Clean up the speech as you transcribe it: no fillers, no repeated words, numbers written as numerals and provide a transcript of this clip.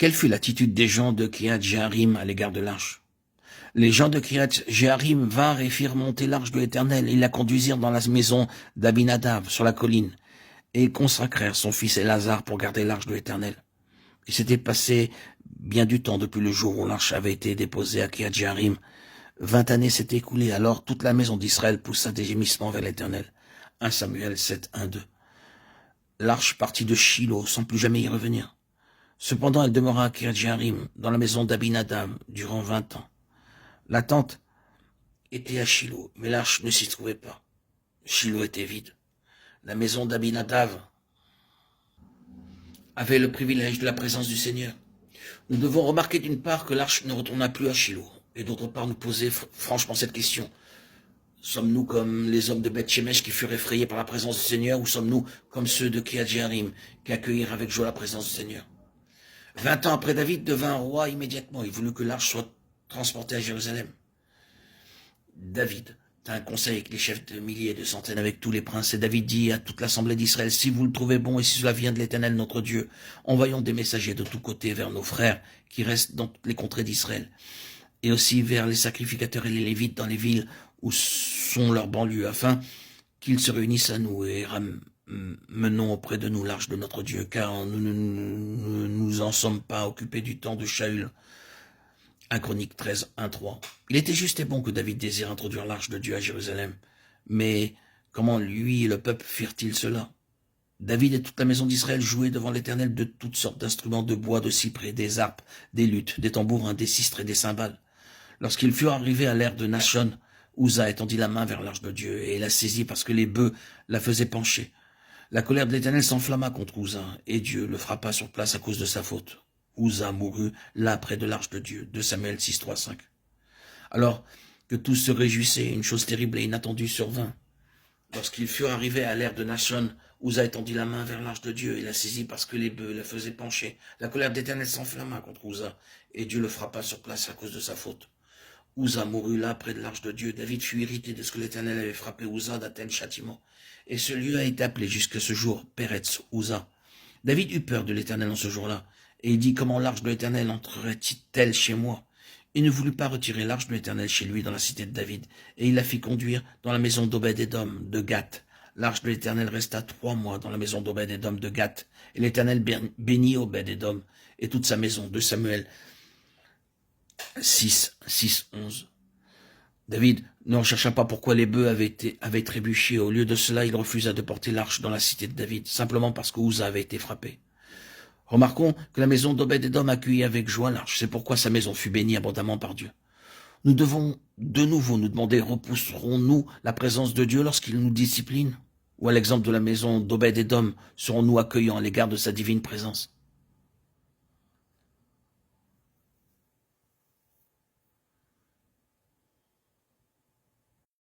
Quelle fut l'attitude des gens de Kiriath Jéarim à l'égard de l'arche? Les gens de Kiriath Jéarim vinrent et firent monter l'arche de l'Éternel. Ils la conduisirent dans la maison d'Abinadab sur la colline et consacrèrent son fils Élasar pour garder l'arche de l'Éternel. Il s'était passé bien du temps depuis le jour où l'arche avait été déposée à Kiriath Jéarim. 20 années s'étaient écoulées, alors toute la maison d'Israël poussa des gémissements vers l'Éternel. 1 Samuel 7, 1, 2. L'arche partit de Shilo sans plus jamais y revenir. Cependant, elle demeura à Kiriath Jéarim, dans la maison d'Abinadab, durant 20 ans. La tente était à Shilo, mais l'arche ne s'y trouvait pas. Shilo était vide. La maison d'Abinadab avait le privilège de la présence du Seigneur. Nous devons remarquer d'une part que l'arche ne retourna plus à Shilo, et d'autre part nous poser franchement cette question. Sommes-nous comme les hommes de Beth-Shemesh qui furent effrayés par la présence du Seigneur, ou sommes-nous comme ceux de Kiriath Jéarim qui accueillirent avec joie la présence du Seigneur? 20 ans après, David devint roi immédiatement. Il voulut que l'arche soit transportée à Jérusalem. David tint un conseil avec les chefs de milliers et de centaines, avec tous les princes, et David dit à toute l'assemblée d'Israël: si vous le trouvez bon et si cela vient de l'Éternel notre Dieu, envoyons des messagers de tous côtés vers nos frères qui restent dans toutes les contrées d'Israël, et aussi vers les sacrificateurs et les Lévites dans les villes où sont leurs banlieues, afin qu'ils se réunissent à nous et menons auprès de nous l'arche de notre Dieu, car nous ne nous en sommes pas occupés du temps de Shaül. 1 Chronique 13, 1, 3. Il était juste et bon que David désire introduire l'arche de Dieu à Jérusalem. Mais comment lui et le peuple firent-ils cela? David et toute la maison d'Israël jouaient devant l'Éternel de toutes sortes d'instruments de bois, de cyprès, des harpes, des luttes, des tambourins, des sistres et des cymbales. Lorsqu'ils furent arrivés à l'ère de Nachon, Uza étendit la main vers l'arche de Dieu et la saisit parce que les bœufs la faisaient pencher. La colère de l'Éternel s'enflamma contre Uza, et Dieu le frappa sur place à cause de sa faute. Uza mourut là près de l'arche de Dieu. 2 Samuel 6, 3, 5. Alors que tous se réjouissaient, une chose terrible et inattendue survint. Lorsqu'ils furent arrivés à l'ère de Nachon, Uza étendit la main vers l'arche de Dieu et la saisit parce que les bœufs la faisaient pencher. La colère de l'Éternel s'enflamma contre Uza, et Dieu le frappa sur place à cause de sa faute. Uza mourut là près de l'arche de Dieu. David fut irrité de ce que l'Éternel avait frappé Uza d'un tel châtiment. Et ce lieu a été appelé jusqu'à ce jour Peretz Uza. David eut peur de l'Éternel en ce jour-là, et il dit: comment l'arche de l'Éternel entrerait-elle chez moi? Il ne voulut pas retirer l'arche de l'Éternel chez lui dans la cité de David, et il la fit conduire dans la maison d'Obed-Édom de Gath. L'arche de l'Éternel resta 3 mois dans la maison d'Obed-Édom de Gath, et l'Éternel bénit Obed-Édom et toute sa maison. 2 Samuel 6, 11. David ne rechercha pas pourquoi les bœufs avaient trébuché. Au lieu de cela, il refusa de porter l'arche dans la cité de David, simplement parce que Uza avait été frappé. Remarquons que la maison d'Obed-Édom accueillit avec joie l'arche. C'est pourquoi sa maison fut bénie abondamment par Dieu. Nous devons de nouveau nous demander: repousserons-nous la présence de Dieu lorsqu'il nous discipline? Ou à l'exemple de la maison d'Obed-Édom, serons-nous accueillants à l'égard de sa divine présence?